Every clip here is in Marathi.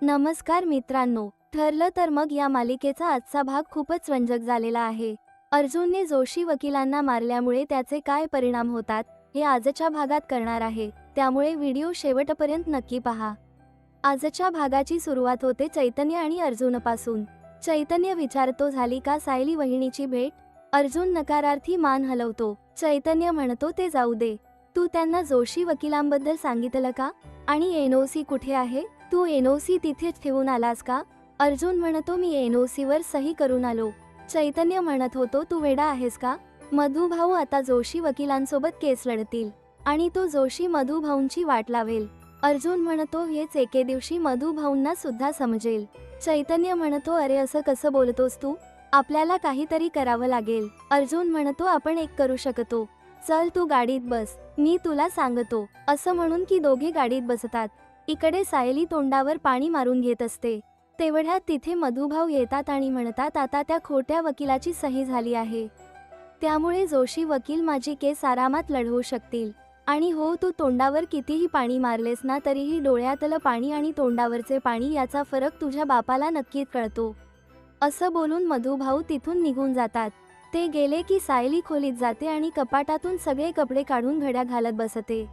नमस्कार मित्रांनो, ठरलं तर मग या मालिकेचा आजचा भाग खूपच रंजक झालेला आहे। अर्जुनने जोशी वकिलांना मारल्यामुळे त्याचे काय परिणाम होतात हे आजच्या भागात करणार आहे, त्यामुळे व्हिडिओ शेवटपर्यंत नक्की पहा। आजच्या भागाची सुरुवात होते चैतन्य आणि अर्जुनपासून। चैतन्य विचारतो, झाली का सायली वहिनीची भेट? अर्जुन नकारार्थी मान हलवतो। चैतन्य म्हणतो, ते जाऊ दे, तू त्यांना जोशी वकिलांबद्दल सांगितलं का? आणि एनओसी कुठे आहे? तू एनओसी तिथेच ठेवून आलास का? अर्जुन म्हणतो, मी एनओसी वर सही करून आलो। चैतन्य म्हणत होतो, तू वेडा आहेस का? मधू भाऊ आता जोशी वकिलांसोबत केस लढतील आणि तो जोशी मधू भाऊंची वाट लावेल। अर्जुन म्हणतो, हेच एके दिवशी मधू भाऊंना सुद्धा समजेल। चैतन्य म्हणतो, अरे असं कसं बोलतोस तू? आपल्याला काहीतरी करावं लागेल। अर्जुन म्हणतो, आपण एक करू शकतो, चल तू गाडीत बस, मी तुला सांगतो। असं म्हणून की दोघे गाडीत बसतात। इकडे सायली तोंडावर पाणी मारून घेत असते। तेवढ्यात तिथे मधुभाऊ येतात आणि म्हणतात, आता त्या खोट्या वकिलाची सही झाली आहे, त्यामुळे जोशी वकील माझी केस आरामात लढवू शकतील। आणि हो, तू तोंडावर कितीही पाणी मारलेस ना तरीही डोळ्यातलं पाणी आणि तोंडावरचे पाणी याचा फरक तुझ्या बापाला नक्कीच कळतो। असं बोलून मधुभाऊ तिथून निघून जातात। ते गेले की सायली खोलीत जाते आणि कपाटातून सगळे कपडे काढून घड्या घालत बसते।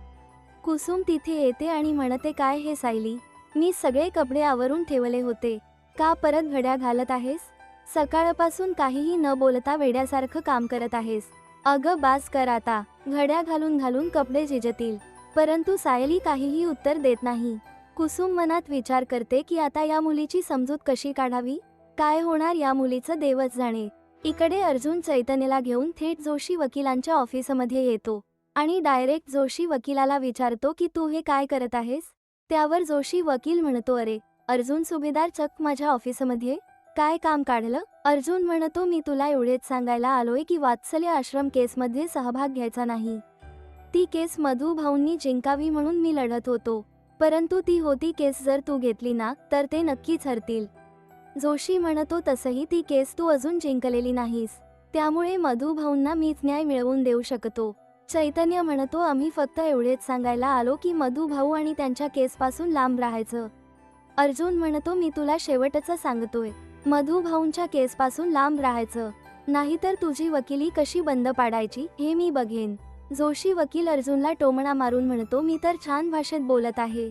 कुसुम तिथे येते आणि म्हणते, काय हे सायली, मी सगळे कपडे आवरून ठेवले होते, का परत घड्या घालत आहेस? सकाळपासून काहीही न बोलता वेड्यासारखं काम करत आहेस। अगं बास कर आता, घड्या घालून घालून कपडे झिजतील। परंतु सायली काहीही उत्तर देत नाही। कुसुम मनात विचार करते की आता या मुलीची समजूत कशी काढावी, काय होणार या मुलीचं देवच जाणे। इकडे अर्जुन चैतन्यला घेऊन थेट जोशी वकिलांच्या ऑफिसमध्ये येतो आणि डायरेक्ट जोशी वकिलाला विचारतो की तू हे काय करत आहेस? त्यावर जोशी वकील म्हणतो, अरे अर्जुन सुभेदार, चक्क माझ्या ऑफिसमध्ये काय काम काढलं? अर्जुन म्हणतो, मी तुला एवढेच सांगायला आलोय की वात्सल्य आश्रम केसमध्ये सहभाग घ्यायचा नाही। ती केस मधू भाऊंनी जिंकावी म्हणून मी लढत होतो, परंतु ती होती केस जर तू घेतली ना तर ते नक्कीच हरतील। जोशी म्हणतो, तसंही ती केस तू अजून जिंकलेली नाहीस, त्यामुळे मधू भाऊंना मीच न्याय मिळवून देऊ शकतो। चैतन्य म्हणतो, आम्ही फक्त एवढेच सांगायला आलो की मधू भाऊ आणि त्यांच्या केसपासून लांब राहायचं। अर्जुन म्हणतो, मी तुला शेवटचं सांगतोय, मधू भाऊंच्या केसपासून लांब राहायचं, नाहीतर तुझी वकिली कशी बंद पाडायची हे मी बघेन। जोशी वकील अर्जुनला टोमणा मारून म्हणतो, मी तर छान भाषेत बोलत आहे,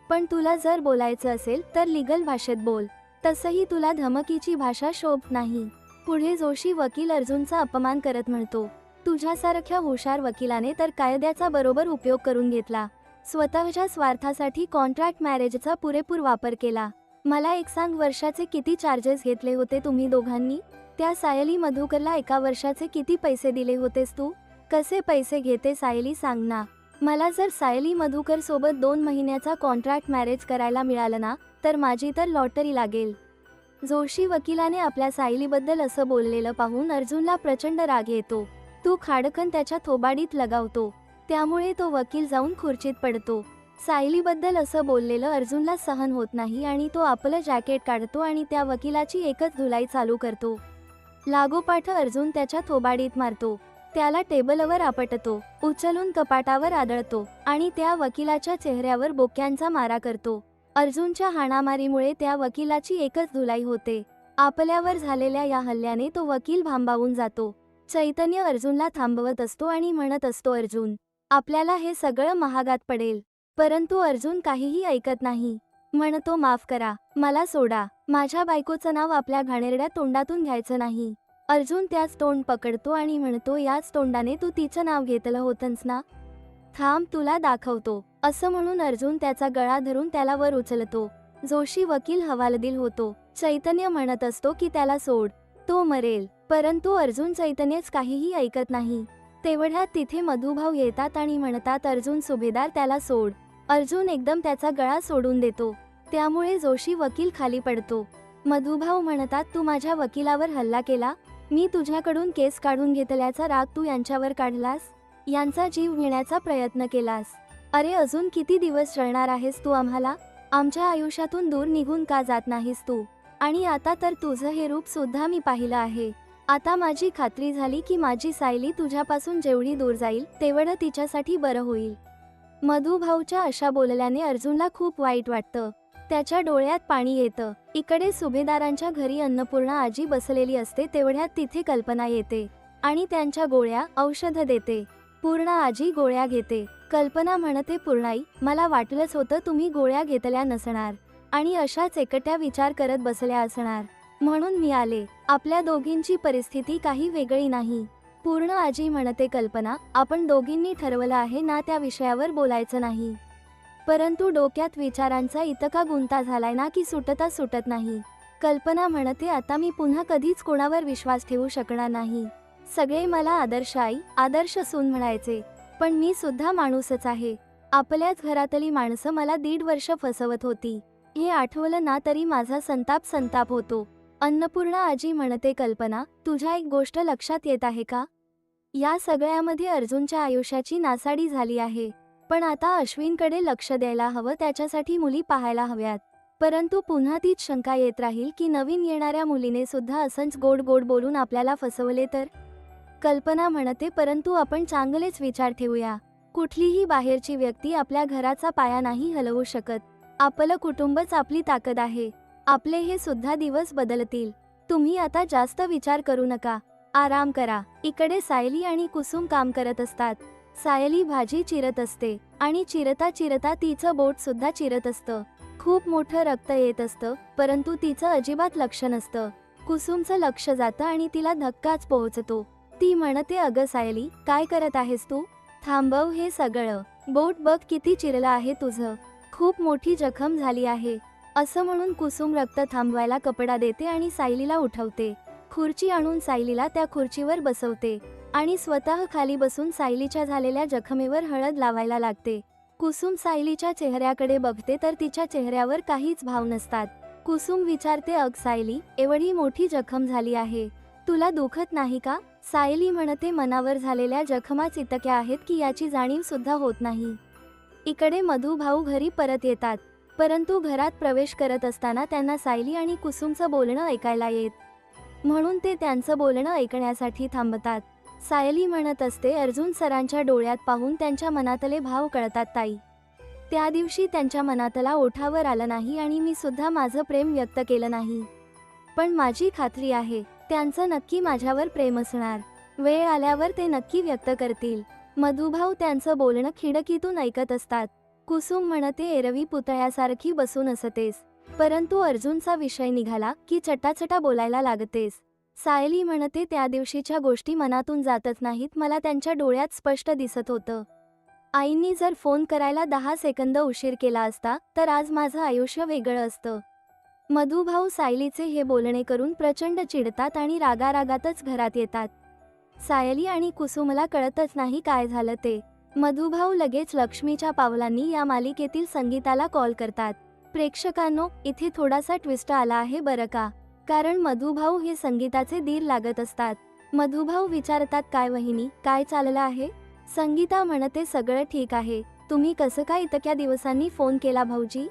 पण तुला जर बोलायचं असेल तर लीगल भाषेत बोल, तसंही तुला धमकीची भाषा शोभत नाही। पुढे जोशी वकील अर्जुनचा अपमान करत म्हणतो, तुझ्यासारख्या हुशार वकिलाने तर कायद्याचा बरोबर उपयोग करून घेतला, स्वतःच्या स्वार्थासाठी कॉन्ट्रॅक्ट मॅरेजचा पुरेपूर वापर केला। मला एक सांग, वर्षाचे किती चार्जेस घेतले होते तुम्ही दोघांनी? त्या सायली मधुकरला एका वर्षाचे किती पैसे दिले होतेस तू? कसे पैसे घेते सायली, सांग ना मला। जर सायली मधुकर सोबत 2 महिन्याचा कॉन्ट्रॅक्ट मॅरेज करायला मिळालं ना तर माझी तर लॉटरी लागेल। जोशी वकिलाने आपल्या सायलीबद्दल असं बोललेलं पाहून अर्जुनला प्रचंड राग येतो। तो खाडकन त्याच्या थोबाडीत लगावतो, त्यामुळे तो वकील जाऊन खुर्चीत पडतो। सायलीबद्दल असं बोललेलं अर्जुनला सहन होत नाही आणि तो आपलं जॅकेट काढतो आणि त्या वकिलाची एकच धुलाई चालू करतो। लागोपाठ अर्जुन त्याच्या थोबाडीत मारतो, त्याला टेबलवर आपटतो, उचलून कपाटावर आदळतो आणि त्या वकिलाच्या चेहऱ्यावर बोक्यांचा मारा करतो। अर्जुनच्या हाणामारीमुळे त्या वकिलाची एकच धुलाई होते। आपल्यावर झालेल्या या हल्ल्याने तो वकील भांबावून जातो। चैतन्य अर्जुनला थांबवत असतो आणि म्हणत असतो, अर्जुन, आपल्याला हे सगळं महागात पडेल। परंतु अर्जुन काहीही ऐकत नाही, म्हणतो, माफ करा, मला सोडा, माझ्या बायकोचं नाव आपल्या घाणेरड्या तोंडातून घ्यायचं नाही। अर्जुन त्याच तोंड पकडतो आणि म्हणतो, याच तोंडाने तू तिचं नाव घेतलं होतंस ना, थांब तुला दाखवतो। असं म्हणून अर्जुन त्याचा गळा धरून त्याला वर उचलतो। जोशी वकील हवालदिल होतो। चैतन्य म्हणत असतो की त्याला सोड, तो मरेल, परंतु अर्जुन चैतन्यच काहीही ऐकत नाही। तेवढ्यात तिथे मधुभाऊ येतात आणि म्हणतात, अर्जुन सुभेदार, त्याला सोड। अर्जुन एकदम त्याचा गळा सोडून देतो, त्यामुळे जोशी वकील खाली पडतो। मधुभाऊ म्हणतात, तू माझ्या वकिलावर हल्ला केला, मी तुझ्याकडून केस काढून घेतल्याचा राग तू यांच्यावर काढलास, यांचा जीव घेण्याचा प्रयत्न केलास। अरे अजून किती दिवस जळणार आहेस तू आम्हाला? आमच्या आयुष्यातून दूर निघून का जात नाहीस तू? आणि आता तर तुझं हे रूप सुद्धा मी पाहिलं आहे। आता माझी खात्री झाली की माझी सायली तुझ्यापासून जेवढी दूर जाईल तेवढं तिच्यासाठी बरं होईल। मधुभाऊच्या अशा बोलल्याने अर्जुनला खूप वाईट वाटतं। त्याच्या डोळ्यात पाणी येतं. इकडे सुभेदारांच्या घरी अन्नपूर्णा आजी बसलेली असते तेवढ्यात तिथे कल्पना येते आणि त्यांच्या गोळ्या औषधं देते. पूर्णा आजी गोळ्या घेते. कल्पना म्हणते, पूर्णाई, मला वाटलंच होतं तुम्ही गोळ्या घेतल्या नसणार आणि अशाच एकट्या विचार करत बसल्या असणार, म्हणून मी आले. आपल्या दोघींची परिस्थिती काही वेगळी नाही. पूर्ण आजी म्हणते, कल्पना, आपण दोघींनी ठरवलं आहे ना त्या विषयावर बोलायचं नाही, परंतु डोक्यात विचारांचा इतका गुंता झालाय ना की सुटत नाही. कल्पना म्हणते, आता मी पुन्हा कधीच कोणावर विश्वास ठेवू शकणार नाही. सगळे मला आदर्श आई, आदर्श सून म्हणायचे, पण मी सुद्धा माणूसच आहे. आपल्याच घरातली माणसं मला 1.5 वर्ष फसवत होती. हे आठवलं ना तरी माझा संताप होतो. अन्नपूर्णा आजी म्हणते, कल्पना, तुझ्या एक गोष्ट लक्षात येत आहे का? या सगळ्यामध्ये अर्जुनच्या आयुष्याची नासाडी झाली आहे. पण आता अश्विनकडे लक्ष द्यायला हवं, त्याच्यासाठी मुली पाहायला हव्यात. परंतु पुन्हा तीच शंका येत राहील की नवीन येणाऱ्या मुलीने सुद्धा असंच गोड बोलून आपल्याला फसवले तर? कल्पना म्हणते, परंतु आपण चांगलेच विचार ठेवूया. कुठलीही बाहेरची व्यक्ती आपल्या घराचा पाया नाही हलवू शकत. आपलं कुटुंबच आपली ताकद आहे. आपले हे सुद्धा दिवस बदलतील. तुम्ही आता जास्त विचार करू नका, आराम करा. इकडे सायली आणि कुसुम काम करत असतात. सायली भाजी चिरत असते आणि चिरता तिचं बोट सुद्धा चिरत असतं. खूप मोठं रक्त येत असतं, परंतु तिचं अजिबात लक्ष नसतं. कुसुमचं लक्ष जातं आणि तिला धक्काच पोहोचतो. ती म्हणते, अगं सायली, काय करत आहेस तू? थांबव हे सगळं. बोट बघ किती चिरलं आहे तुझं. खूप मोठी जखम झाली आहे. असं म्हणून कुसुम रक्त थांबवायला कपडा देते आणि सायलीला उठवते. खुर्ची आणून सायलीला त्या खुर्चीवर बसवते आणि स्वतः खाली बसून सायलीच्या झालेल्या जखमेवर हळद लावायला लागते. कुसुम सायलीच्या चेहऱ्याकडे बघते तर तिच्या चेहऱ्यावर काहीच भाव नसतात. कुसुम विचारते, अग सायली, एवढी मोठी जखम झाली आहे, तुला दुखत नाही का? सायली म्हणते, मनावर झालेल्या जखमाच इतक्या आहेत की याची जाणीव सुद्धा होत नाही. इकडे मधू भाऊ घरी परत येतात, परंतु घरात प्रवेश करत असताना त्यांना सायली आणि कुसुमचं बोलणं ऐकायला येत, म्हणून ते त्यांचं बोलणं ऐकण्यासाठी थांबतात. सायली म्हणत असते, अर्जुन सरांच्या डोळ्यात पाहून त्यांच्या मनातले भाव कळतात ताई. त्या दिवशी त्यांच्या मनातला ओठावर आलं नाही आणि मी सुद्धा माझं प्रेम व्यक्त केलं नाही, पण माझी खात्री आहे त्यांचं नक्की माझ्यावर प्रेम असणार. वेळ आल्यावर ते नक्की व्यक्त करतील. मधुभाऊ त्यांचं बोलणं खिडकीतून ऐकत असतात. कुसुम म्हणते, एरवी पुतळ्यासारखी बसून असतेस, परंतु अर्जुनचा विषय निघाला की चटाचटा बोलायला लागतेस. सायली म्हणते, त्या दिवशीच्या गोष्टी मनातून जातच नाहीत, मला त्यांच्या डोळ्यात स्पष्ट दिसत होतं. आईंनी जर फोन करायला 10 सेकंद उशीर केला असता तर आज माझं आयुष्य वेगळं असतं. मधुभाऊ सायलीचे हे बोलणे करून प्रचंड चिडतात आणि रागारागातच घरात येतात. सायली आणि कुसुमला कळतच नाही काय झालं ते. मधुभाऊ लगेच लक्ष्मीच्या पावलांनी या मालिकेतील संगीताला कॉल करतात. प्रेक्षकांनो, इथे थोडासा ट्विस्ट आला आहे बरं का, कारण मधुभाऊ हे संगीताचे दीर लागत असतात. मधुभाऊ विचारतात, काय वहिनी, काय चाललं आहे? संगीता म्हणते, सगळं ठीक आहे. तुम्ही कसं काय इतक्या दिवसांनी फोन केला भाऊजी?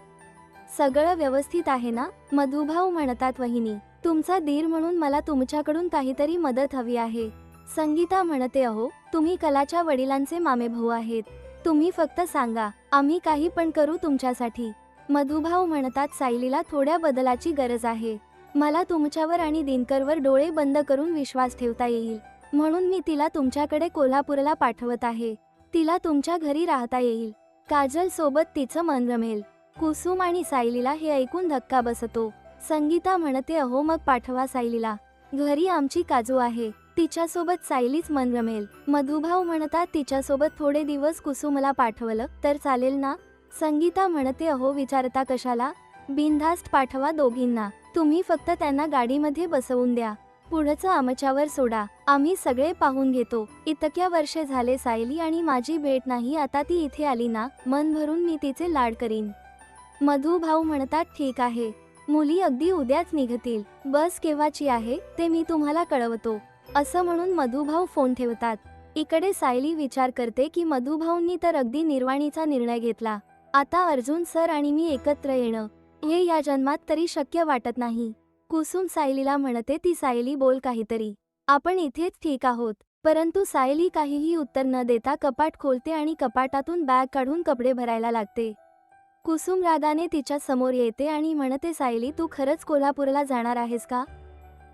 सगळं व्यवस्थित आहे ना? मधुभाऊ म्हणतात, वहिनी, तुमचा दीर म्हणून मला तुमच्याकडून काहीतरी मदत हवी आहे. संगीता म्हणते, अहो, तुम्ही कलाच्या वडिलांचे मामेभाऊ आहेत. तुम्ही फक्त सांगा, आम्ही काही पण करू तुमच्यासाठी. मधुभाऊ म्हणतात, सायलीला थोड्या बदलाची गरज आहे. मला तुमच्यावर आणि दिनकरवर डोळे बंद करून विश्वास ठेवता येईल, म्हणून मी तिला तुमच्याकडे कोल्हापूरला पाठवत आहे. तिला तुमच्या घरी राहता येईल. काजल सोबत तिचं मन रमेल. कुसुम आणि सायलीला हे ऐकून धक्का बसतो. संगीता म्हणते, अहो मग पाठवा सायलीला. घरी आमची काजू आहे, तिच्यासोबत सायलीच मन रमेल. मधुभाऊ म्हणतात, तिच्यासोबत थोडे दिवस कुसुमला पाठवलं तर चालेल ना? संगीता म्हणते, अहो विचारता कशाला, बिनधास्त पाठवा दोघींना. तुम्ही फक्त त्यांना गाडीमध्ये बसवून द्या. पुढचं आमच्यावर सोडा, आम्ही सगळे पाहून घेतो. इतक्या वर्षे झाले सायली आणि माझी भेट नाही, आता ती इथे आली ना, मन भरून मी तिचे लाड करीन. मधुभाऊ म्हणतात, ठीक आहे, मुली अगदी उद्याच निघतील. बस केव्हाची आहे ते मी तुम्हाला कळवतो. असं म्हणून मधुभाऊ फोन ठेवतात. इकडे सायली विचार करते की मधुभाऊंनी तर अगदी निर्वाणीचा निर्णय घेतला. आता अर्जुन सर आणि मी एकत्र येणं हे या जन्मात तरी शक्य वाटत नाही. कुसुम सायलीला म्हणते, ती सायली बोल काहीतरी, आपण इथेच ठीक आहोत. परंतु सायली काहीही उत्तर न देता कपाट खोलते आणि कपाटातून बॅग काढून कपडे भरायला लागते. कुसुम रागाने तिच्या समोर येते आणि म्हणते, सायली, तू खरंच कोल्हापूरला जाणार आहेस का?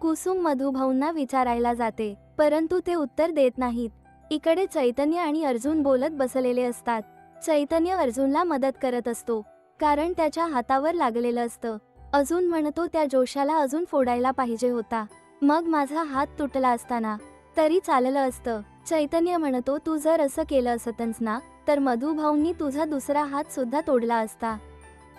कुसुम मधुभाऊंना विचारायला जाते, परंतु ते उत्तर देत नाहीत. इकडे चैतन्य आणि अर्जुन बोलत बसलेले असतात. चैतन्य अर्जुनला मदत करत असतो, कारण त्याच्या हातावर लागलेलं असतं. अजून म्हणतो, त्या जोशाला अजून फोडायला पाहिजे होता. मग माझा हात तुटला असताना तरी चाललं असतं. चैतन्य म्हणतो, तू जर असं केलं असतंस ना, तर मधुभाऊंनी तुझा दुसरा हात सुद्धा तोडला असता.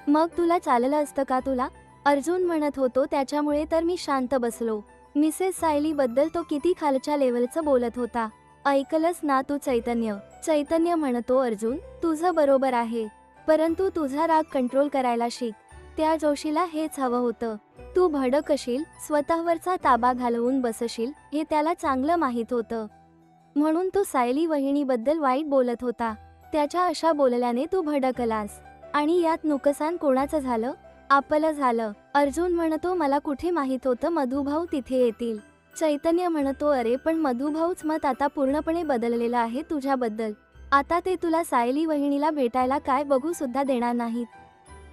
मग तुला चाललं असतं का तुला? अर्जुन म्हणत होतो, त्याच्यामुळे तर मी शांत बसलो. मिसेस सायली बद्दल तो किती खालच्या लेवलचं बोलत होता. ऐकलंस ना तू चैतन्य? चैतन्य म्हणतो, अर्जुन, तुझं बरोबर आहे, परंतु तुझा राग कंट्रोल करायला शिक. त्या जोशीला हेच हवं होतं. तू भडकशील, स्वतःवरचा ताबा घालवून बसशील, हे त्याला चांगलं माहीत होतं. म्हणून तो सायली वहिनीबद्दल वाईट बोलत होता. त्याच्या अशा बोलल्याने तू भडकलास. आणि यात नुकसान कोणाचं झालं? आपलं झालं. अर्जुन म्हणतो, मला कुठे माहीत होतं मधुभाऊ तिथे येतील. चैतन्य म्हणतो, अरे पण मधुभाऊच मत आता पूर्णपणे बदललेलं आहे तुझ्याबद्दल. आता ते तुला सायली वहिनीला भेटायला काय बघू सुद्धा देणार नाहीत.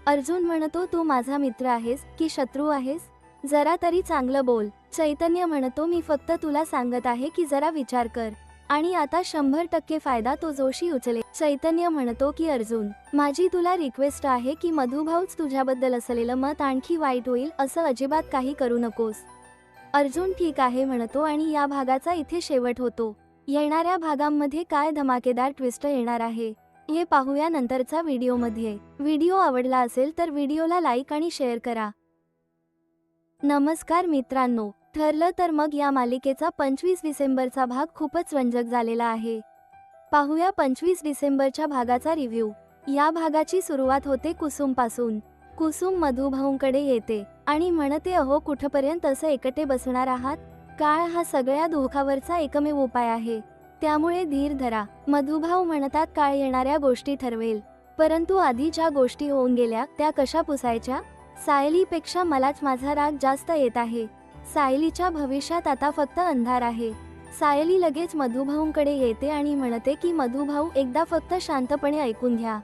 अर्जुन म्हणतो, तू माझा मित्र आहेस की शत्रू आहेस? जरा तरी चांगलं बोल. चैतन्य म्हणतो, मी फक्त तुला सांगत आहे की जरा विचार कर, आणि आता 100% फायदा तो जोशी उचले. चैतन्य म्हणतो की अर्जुन, माझी तुला रिक्वेस्ट आहे की मधुभाऊच तुझ्याबद्दल असलेलं मत आणखी वाईट होईल असं अजिबात काही करू नकोस. अर्जुन ठीक आहे म्हणतो आणि या भागाचा इथे शेवट होतो. येणाऱ्या भागांमध्ये काय धमाकेदार ट्विस्ट येणार आहे हे पाहूया नंतरचा व्हिडिओमध्ये. व्हिडिओ आवडला असेल तर व्हिडिओला लाईक आणि शेअर करा. नमस्कार मित्रांनो, ठरलं तर मग या मालिकेचा 25 डिसेंबरचा भाग खूपच रंजक झालेला आहे. पाहूया 25 डिसेंबरच्या भागाचा रिव्ह्यू. या भागाची सुरुवात होते कुसुमपासून. कुसुम मधुभाऊंकडे येते आणि म्हणते, अहो कुठपर्यंत असं एकटे बसणार आहात? काळ हा सगळ्या दुःखावरचा एकमेव उपाय आहे, त्यामुळे धीर धरा. मधुभाऊ म्हणतात, काळ येणाऱ्या गोष्टी ठरवेल, परंतु आधी ज्या गोष्टी होऊन गेल्या त्या कशा पुसायच्या? सायलीपेक्षा मलाच माझा राग जास्त येत आहे. सायलीच्या भविष्यात आता फक्त अंधार आहे. सायली लगेच मधुभाऊंकडे येते आणि म्हणते की मधुभाऊ, एकदा फक्त शांतपणे ऐकून घ्या.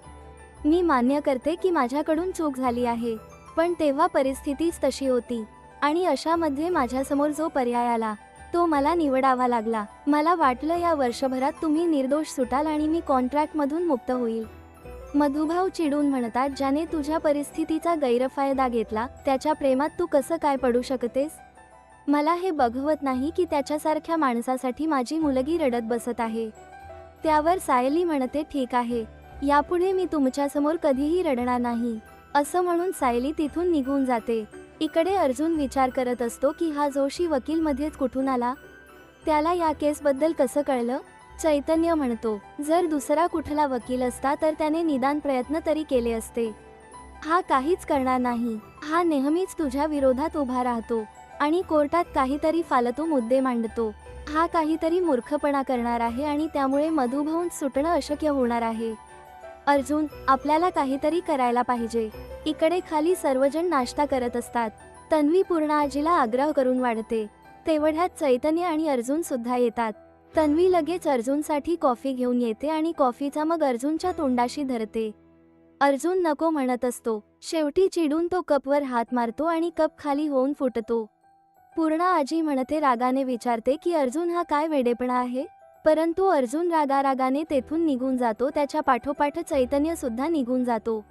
मी मान्य करते की माझ्याकडून चूक झाली आहे, पण तेव्हा परिस्थितीच तशी होती आणि अशामध्ये माझ्यासमोर जो पर्याय आला तो मला निवडावा लागला. मला वाटलं या वर्षभरात तुम्ही निर्दोष सुटाल आणि मी कॉन्ट्रॅक्टमधून मुक्त होईल. मधुभाऊ चिडून म्हणतात, ज्याने तुझ्या परिस्थितीचा गैरफायदा घेतला त्याच्या प्रेमात तू कसं काय पडू शकतेस? मला हे बघवत नाही की त्याच्यासारख्या माणसासाठी माझी मुलगी रडत बसत आहे. त्यावर सायली म्हणते, ठीक आहे, यापुढे मी तुमच्यासमोर कधीही रडणार नाही. असं म्हणून सायली तिथून निघून जाते. इकडे अर्जुन विचार करत असतो की हा जोशी वकील मध्येच कुठून आला? त्याला या केसबद्दल कसं कळलं? चैतन्य म्हणतो, जर दुसरा कुठला वकील असता तर त्याने निदान प्रयत्न तरी केले असते. हा काहीच करणार नाही. हा नेहमीच तुझ्या विरोधात उभा राहतो आणि कोर्टात काहीतरी फालतू मुद्दे मांडतो. हा काहीतरी मूर्खपणा करणार आहे आणि त्यामुळे मधुभाऊन सुटणं अशक्य होणार आहे. अर्जुन, आपल्याला काहीतरी करायला पाहिजे. इकडे खाली सर्वजण नाश्ता करत असतात. तन्वी पूर्ण आजीला आग्रह करून वाढते. तेवढ्यात चैतन्य आणि अर्जुन सुद्धा येतात. तन्वी लगेच अर्जुनसाठी कॉफी घेऊन येते आणि कॉफीचा मग अर्जुनच्या तोंडाशी धरते. अर्जुन नको म्हणत असतो. शेवटी चिडून तो कपवर हात मारतो आणि कप खाली होऊन फुटतो. पूर्ण आजी म्हणते, रागाने विचारते की अर्जुन हा काय वेडेपणा आहे? परंतु अर्जुन रागारागाने तेथून निघून जातो. त्याच्या पाठोपाठ चैतन्य सुद्धा निघून जातो.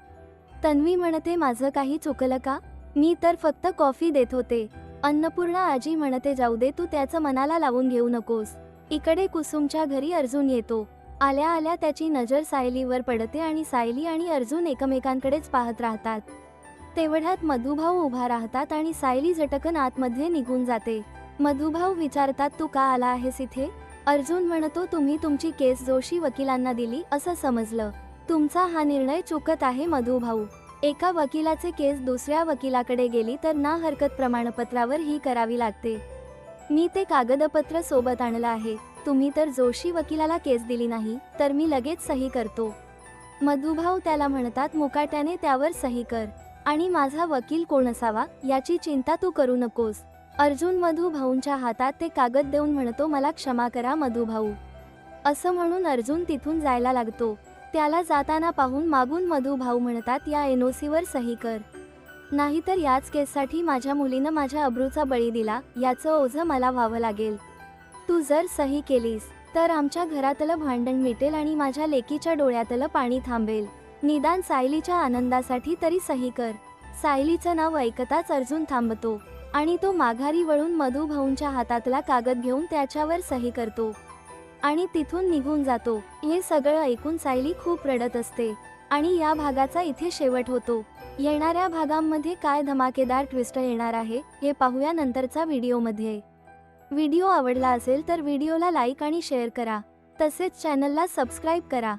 तन्वी म्हणते, माझं काही चुकलं का? मी तर फक्त कॉफी देत होते. अन्नपूर्णा आजी म्हणते, जाऊ दे, तू त्याचं मनाला लावून घेऊ नकोस. इकडे कुसुमच्या घरी अर्जुन येतो. आल्या आल्या त्याची नजर सायलीवर पडते आणि सायली आणि अर्जुन एकमेकांकडेच पाहत राहतात. तेवढ्यात मधुभाऊ उभा राहतात आणि सायली झटकन आतमध्ये निघून जाते. मधुभाऊ विचारतात, तू का आला आहेस इथे? अर्जुन म्हणतो, तुम्ही तुमची केस जोशी वकिलांना दिली असं समजलं. तुमचा हा निर्णय चुकत आहे मधुभाऊ. एका वकिलाचे केस दुसऱ्या वकिलाकडे गेली तर ना हरकत प्रमाणपत्रावर ही करावी लागते. मी ते कागदपत्र सोबत आणलं आहे. तुम्ही तर जोशी वकिलाला केस दिली नाही तर मी लगेच सही करतो. मधुभाऊ त्याला म्हणतात, मुकाट्याने त्यावर सही कर आणि माझा वकील कोण असावा याची चिंता तू करू नकोस. अर्जुन मधुभाऊंच्या हातात ते कागद देऊन म्हणतो, मला क्षमा करा मधुभाऊ. असं म्हणून अर्जुन तिथून जायला लागतो. त्याला जाताना पाहून मागून मधू भाऊ म्हणतात, या एनओसीवर सही कर, नाहीतर याच केससाठी माझ्या मुलीनं माझ्या अब्रूचा बळी दिला, याचं ओझं मला व्हावं लागेल. तू जर सही केलीस तर आमच्या घरातलं भांडण मिटेल आणि माझ्या लेकीच्या डोळ्यातलं पाणी थांबेल. निदान सायलीच्या आनंदासाठी तरी सही कर. सायलीचं नाव ऐकताच अर्जुन थांबतो आणि तो माघारी वळून मधू भाऊंच्या हातातला कागद घेऊन त्याच्यावर सही करतो आणि तिथून निघून जातो. हे सगळं ऐकून सायली खूप रडत असते आणि या भागाचा इथे शेवट होतो. येणाऱ्या भागांमध्ये काय धमाकेदार ट्विस्ट येणार आहे हे पाहूया नंतरचा व्हिडिओमध्ये. व्हिडिओ आवडला असेल तर व्हिडिओला लाईक आणि शेअर करा. तसेच चॅनलला सबस्क्राईब करा.